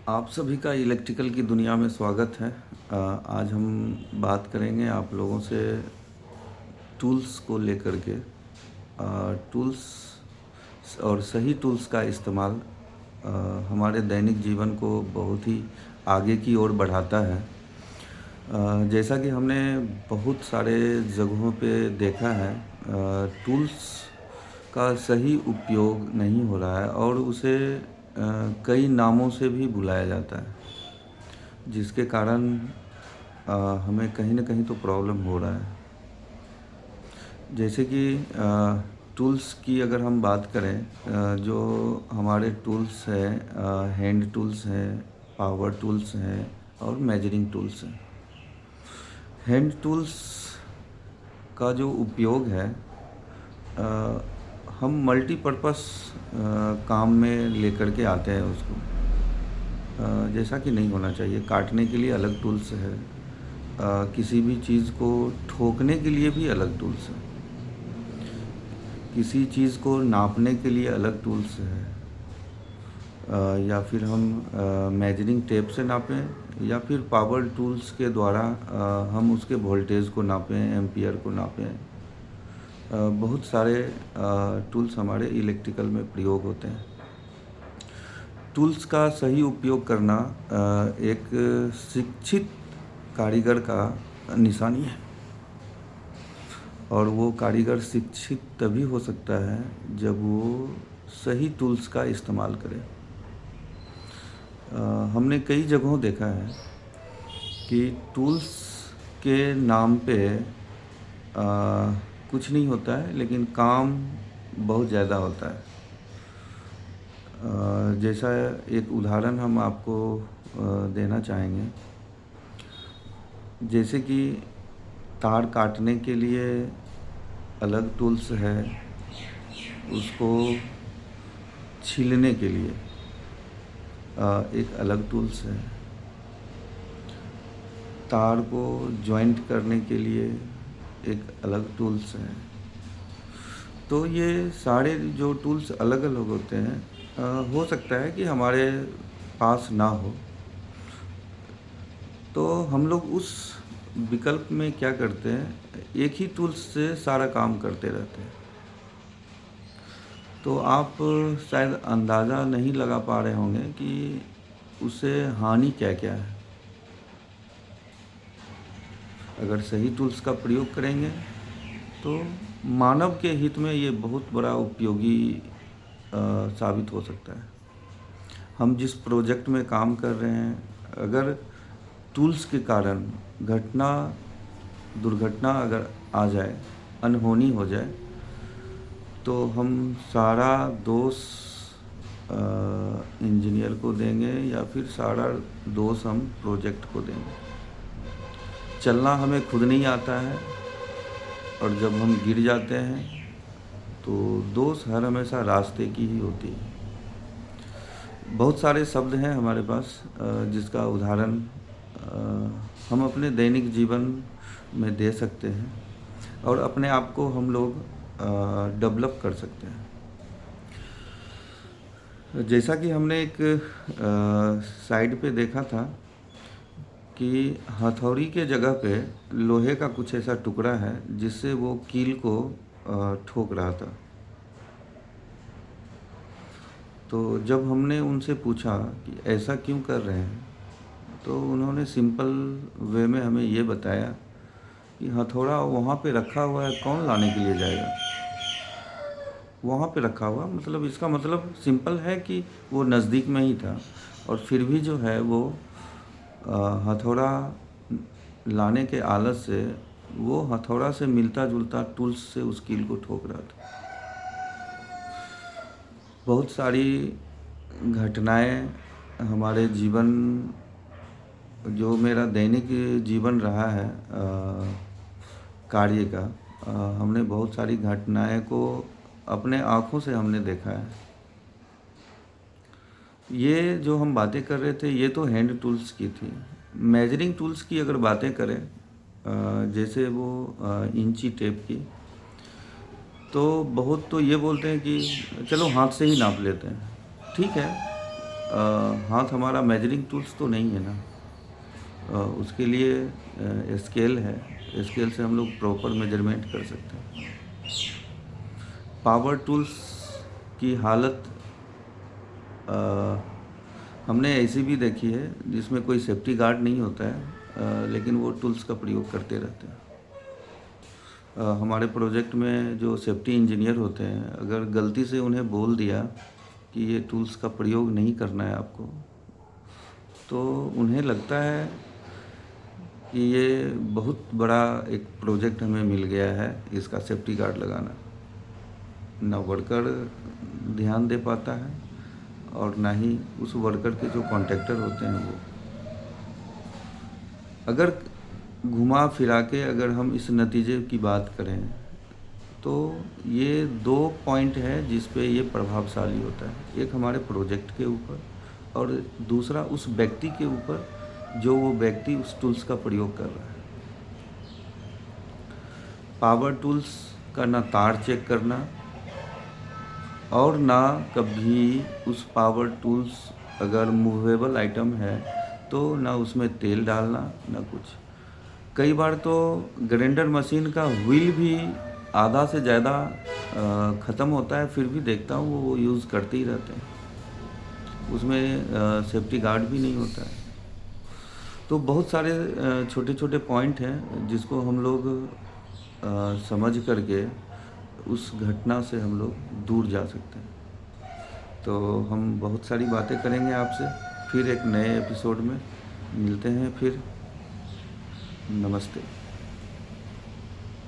आप सभी का इलेक्ट्रिकल की दुनिया में स्वागत है। आज हम बात करेंगे आप लोगों से टूल्स को लेकर के। टूल्स और सही टूल्स का इस्तेमाल हमारे दैनिक जीवन को बहुत ही आगे की ओर बढ़ाता है। जैसा कि हमने बहुत सारे जगहों पे देखा है, टूल्स का सही उपयोग नहीं हो रहा है और उसे कई नामों से भी बुलाया जाता है, जिसके कारण हमें कहीं न कहीं तो प्रॉब्लम हो रहा है। जैसे कि टूल्स की अगर हम बात करें, जो हमारे टूल्स हैं, हैंड टूल्स हैं, पावर टूल्स हैं और मेजरिंग टूल्स हैं। हैंड टूल्स का जो उपयोग है, हम मल्टीपर्पस काम में लेकर के आते हैं उसको, जैसा कि नहीं होना चाहिए। काटने के लिए अलग टूल्स है, किसी भी चीज़ को ठोकने के लिए भी अलग टूल्स है, किसी चीज़ को नापने के लिए अलग टूल्स है, या फिर हम मेजरिंग टेप से नापें या फिर पावर टूल्स के द्वारा हम उसके वोल्टेज को नापें, एम्पियर को नापें। बहुत सारे टूल्स हमारे इलेक्ट्रिकल में प्रयोग होते हैं। टूल्स का सही उपयोग करना एक शिक्षित कारीगर का निशानी है, और वो कारीगर शिक्षित तभी हो सकता है जब वो सही टूल्स का इस्तेमाल करे। हमने कई जगहों देखा है कि टूल्स के नाम पे कुछ नहीं होता है, लेकिन काम बहुत ज़्यादा होता है। जैसा एक उदाहरण हम आपको देना चाहेंगे। जैसे कि तार काटने के लिए अलग टूल्स है, उसको छीलने के लिए एक अलग टूल्स है, तार को जॉइंट करने के लिए एक अलग टूल्स है। तो ये सारे जो टूल्स अलग अलग होते हैं, हो सकता है कि हमारे पास ना हो, तो हम लोग उस विकल्प में क्या करते हैं, एक ही टूल्स से सारा काम करते रहते हैं। तो आप शायद अंदाज़ा नहीं लगा पा रहे होंगे कि उससे हानि क्या क्या है। अगर सही टूल्स का प्रयोग करेंगे तो मानव के हित में ये बहुत बड़ा उपयोगी साबित हो सकता है। हम जिस प्रोजेक्ट में काम कर रहे हैं, अगर टूल्स के कारण दुर्घटना अगर आ जाए, अनहोनी हो जाए, तो हम सारा दोष इंजीनियर को देंगे या फिर सारा दोष हम प्रोजेक्ट को देंगे। चलना हमें खुद नहीं आता है, और जब हम गिर जाते हैं तो दोष हर हमेशा रास्ते की ही होती है। बहुत सारे शब्द हैं हमारे पास, जिसका उदाहरण हम अपने दैनिक जीवन में दे सकते हैं और अपने आप को हम लोग डेवलप कर सकते हैं। जैसा कि हमने एक साइड पे देखा था कि हथौड़ी के जगह पे लोहे का कुछ ऐसा टुकड़ा है जिससे वो कील को ठोक रहा था। तो जब हमने उनसे पूछा कि ऐसा क्यों कर रहे हैं, तो उन्होंने सिंपल वे में हमें ये बताया कि हथौड़ा वहाँ पे रखा हुआ है, कौन लाने के लिए जाएगा। वहाँ पे रखा हुआ, मतलब इसका मतलब सिंपल है कि वो नज़दीक में ही था, और फिर भी जो है वो हथौड़ा लाने के आलस से वो हथौड़ा से मिलता जुलता टूल्स से उस कील को ठोक रहा था। बहुत सारी घटनाएं हमारे जीवन, जो मेरा दैनिक जीवन रहा है कार्य का, हमने बहुत सारी घटनाएं को अपने आँखों से हमने देखा है। ये जो हम बातें कर रहे थे, ये तो हैंड टूल्स की थी। मेजरिंग टूल्स की अगर बातें करें, जैसे वो इंची टेप की, तो बहुत तो ये बोलते हैं कि चलो हाथ से ही नाप लेते हैं। ठीक है, हाथ हमारा मेजरिंग टूल्स तो नहीं है ना। उसके लिए स्केल है, स्केल से हम लोग प्रॉपर मेजरमेंट कर सकते हैं। पावर टूल्स की हालत हमने ऐसी भी देखी है जिसमें कोई सेफ्टी गार्ड नहीं होता है, लेकिन वो टूल्स का प्रयोग करते रहते हैं। हमारे प्रोजेक्ट में जो सेफ्टी इंजीनियर होते हैं, अगर गलती से उन्हें बोल दिया कि ये टूल्स का प्रयोग नहीं करना है आपको, तो उन्हें लगता है कि ये बहुत बड़ा एक प्रोजेक्ट हमें मिल गया है, इसका सेफ्टी गार्ड लगाना। ना वर्कर ध्यान दे पाता है और ना ही उस वर्कर के जो कॉन्ट्रैक्टर होते हैं वो। अगर घुमा फिरा के अगर हम इस नतीजे की बात करें तो ये 2 पॉइंट है जिस पे ये प्रभावशाली होता है। एक हमारे प्रोजेक्ट के ऊपर और दूसरा उस व्यक्ति के ऊपर जो वो व्यक्ति उस टूल्स का प्रयोग कर रहा है। पावर टूल्स का ना तार चेक करना और ना कभी उस पावर टूल्स अगर मूवेबल आइटम है तो ना उसमें तेल डालना ना कुछ। कई बार तो ग्राइंडर मशीन का व्हील भी आधा से ज़्यादा ख़त्म होता है, फिर भी देखता हूँ वो यूज़ करते ही रहते हैं। उसमें सेफ्टी गार्ड भी नहीं होता है। तो बहुत सारे छोटे छोटे पॉइंट हैं जिसको हम लोग समझ करके उस घटना से हम लोग दूर जा सकते हैं। तो हम बहुत सारी बातें करेंगे आपसे, फिर एक नए एपिसोड में मिलते हैं फिर। नमस्ते।